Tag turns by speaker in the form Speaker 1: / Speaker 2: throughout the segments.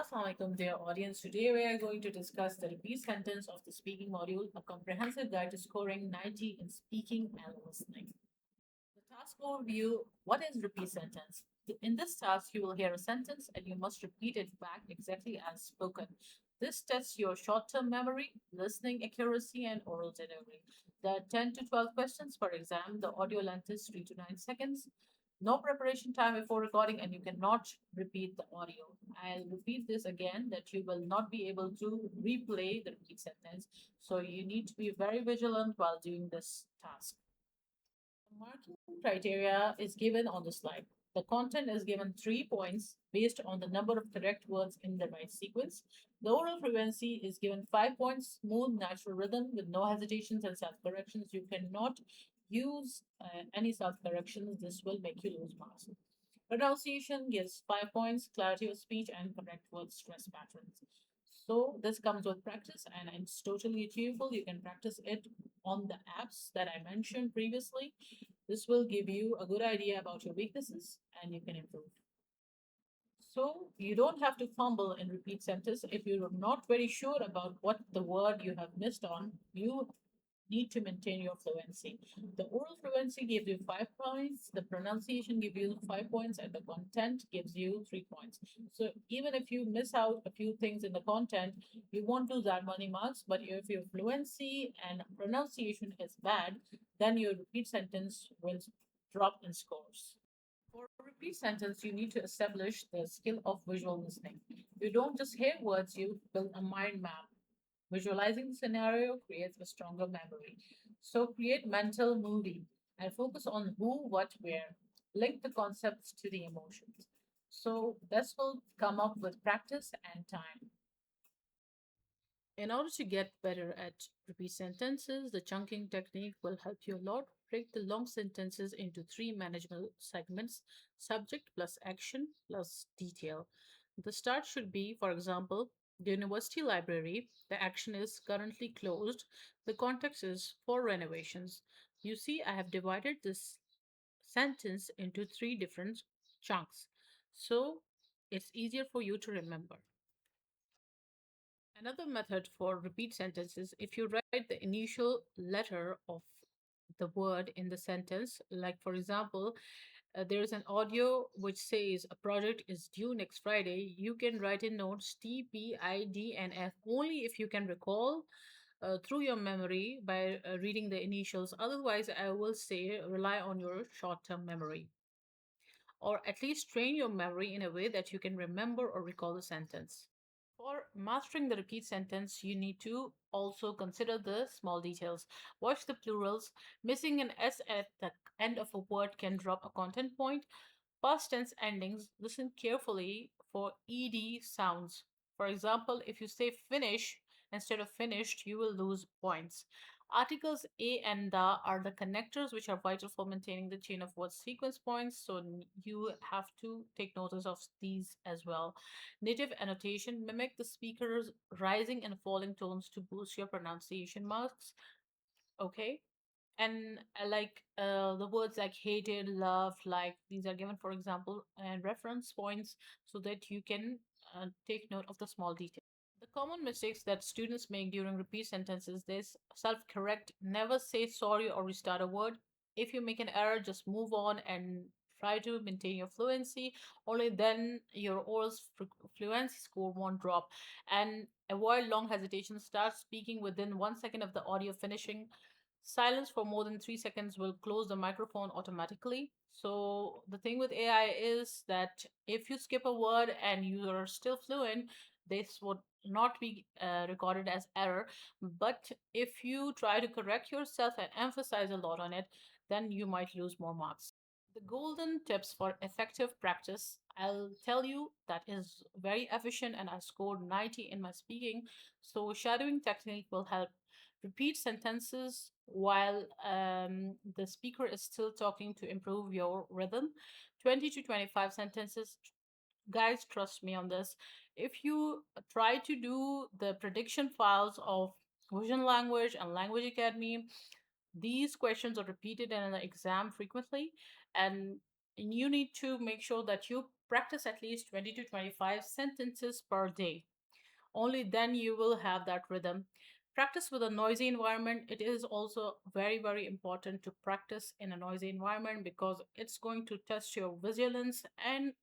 Speaker 1: Assalamualaikum, dear audience. Today we are going to discuss the repeat sentence of the speaking module, a comprehensive guide to scoring 90 in speaking and listening. The task overview. What is repeat sentence? In this task, you will hear a sentence and you must repeat it back exactly as spoken. This tests your short term memory, listening accuracy, and oral delivery. There are 10 to 12 questions per exam. The audio length is 3 to 9 seconds. No preparation time before recording, and you cannot repeat the audio. I'll repeat this again that you will not be able to replay the repeat sentence. So you need to be very vigilant while doing this task. The marking criteria is given on the slide. The content is given 3 points based on the number of correct words in the right sequence. The oral fluency is given 5 points, smooth, natural rhythm with no hesitations and self corrections. You cannot use any self corrections, this will make you lose marks. Pronunciation gives 5 points, clarity of speech, and correct word stress patterns. So this comes with practice and it's totally achievable. You can practice it on the apps that I mentioned previously. This will give you a good idea about your weaknesses and you can improve. So you don't have to fumble and repeat sentence. If you're not very sure about what the word you have missed on, you need to maintain your fluency. The oral fluency gives you 5 points, the pronunciation gives you 5 points, and the content gives you 3 points. So even if you miss out a few things in the content, you won't lose that many marks. But if your fluency and pronunciation is bad, then your repeat sentence will drop in scores. For a repeat sentence, you need to establish the skill of visual listening. You don't just hear words, you build a mind map. Visualizing the scenario creates a stronger memory. So create mental movie and focus on who, what, where. Link the concepts to the emotions. So this will come up with practice and time. In order to get better at repeat sentences, the chunking technique will help you a lot. Break the long sentences into three manageable segments: subject plus action plus detail. The start should be, for example, the university library. The action is currently closed. The context is for renovations. You see, I have divided this sentence into three different chunks. So it's easier for you to remember. Another method for repeat sentences, if you write the initial letter of the word in the sentence, like for example, there is an audio which says a project is due next Friday, you can write in notes T, P, I, D, and F only if you can recall through your memory by reading the initials. Otherwise, I will say rely on your short term memory, or at least train your memory in a way that you can remember or recall the sentence. For mastering the repeat sentence, you need to also consider the small details. Watch the plurals. Missing an S at the end of a word can drop a content point. Past tense endings, listen carefully for ed sounds. For example, if you say finish instead of finished, you will lose points. Articles a and the are the connectors which are vital for maintaining the chain of word sequence points, so you have to take notice of these as well. Native annotation, mimic the speaker's rising and falling tones to boost your pronunciation marks. Okay, and the words like hated, love, like, these are given for example and reference points so that you can take note of the small details. The common mistakes that students make during repeat sentences, this self correct, never say sorry or restart a word. If you make an error, just move on and try to maintain your fluency. Only then your oral fluency score won't drop. And avoid long hesitation. Start speaking within 1 second of the audio finishing. Silence for more than 3 seconds will close the microphone automatically. So the thing with AI is that if you skip a word and you are still fluent, this would not be recorded as error. But if you try to correct yourself and emphasize a lot on it, then you might lose more marks. The golden tips for effective practice, I'll tell you, that is very efficient, and I scored 90 in my speaking. So shadowing technique will help. Repeat sentences while the speaker is still talking to improve your rhythm. 20 to 25 sentences. Guys, trust me on this. If you try to do the prediction files of Vision Language and Language Academy, these questions are repeated in an exam frequently, and you need to make sure that you practice at least 20 to 25 sentences per day. Only then you will have that rhythm. Practice with a noisy environment. It is also very, very important to practice in a noisy environment because it's going to test your vigilance and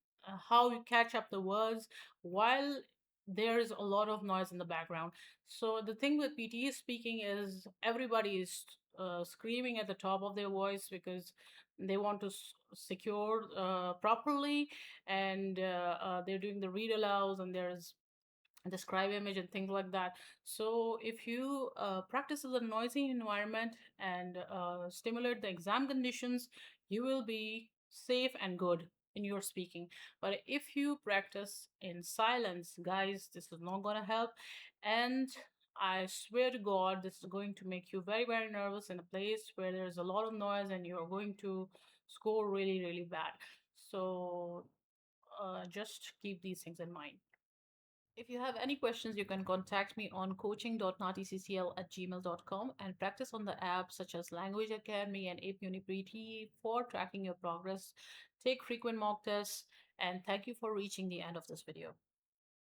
Speaker 1: how you catch up the words while there is a lot of noise in the background. So the thing with PTE speaking is everybody is screaming at the top of their voice because they want to secure properly, and they're doing the read alouds, and there's describe image and things like that. So if you practice in a noisy environment and stimulate the exam conditions, you will be safe and good in your speaking. But if you practice in silence, guys, this is not going to help. And I swear to God, this is going to make you very, very nervous in a place where there's a lot of noise and you're going to score really, really bad. So just keep these things in mind. If you have any questions, you can contact me on coaching.naaticcl@gmail.com and practice on the apps such as Language Academy and Ape Unipriti for tracking your progress. Take frequent mock tests, and thank you for reaching the end of this video.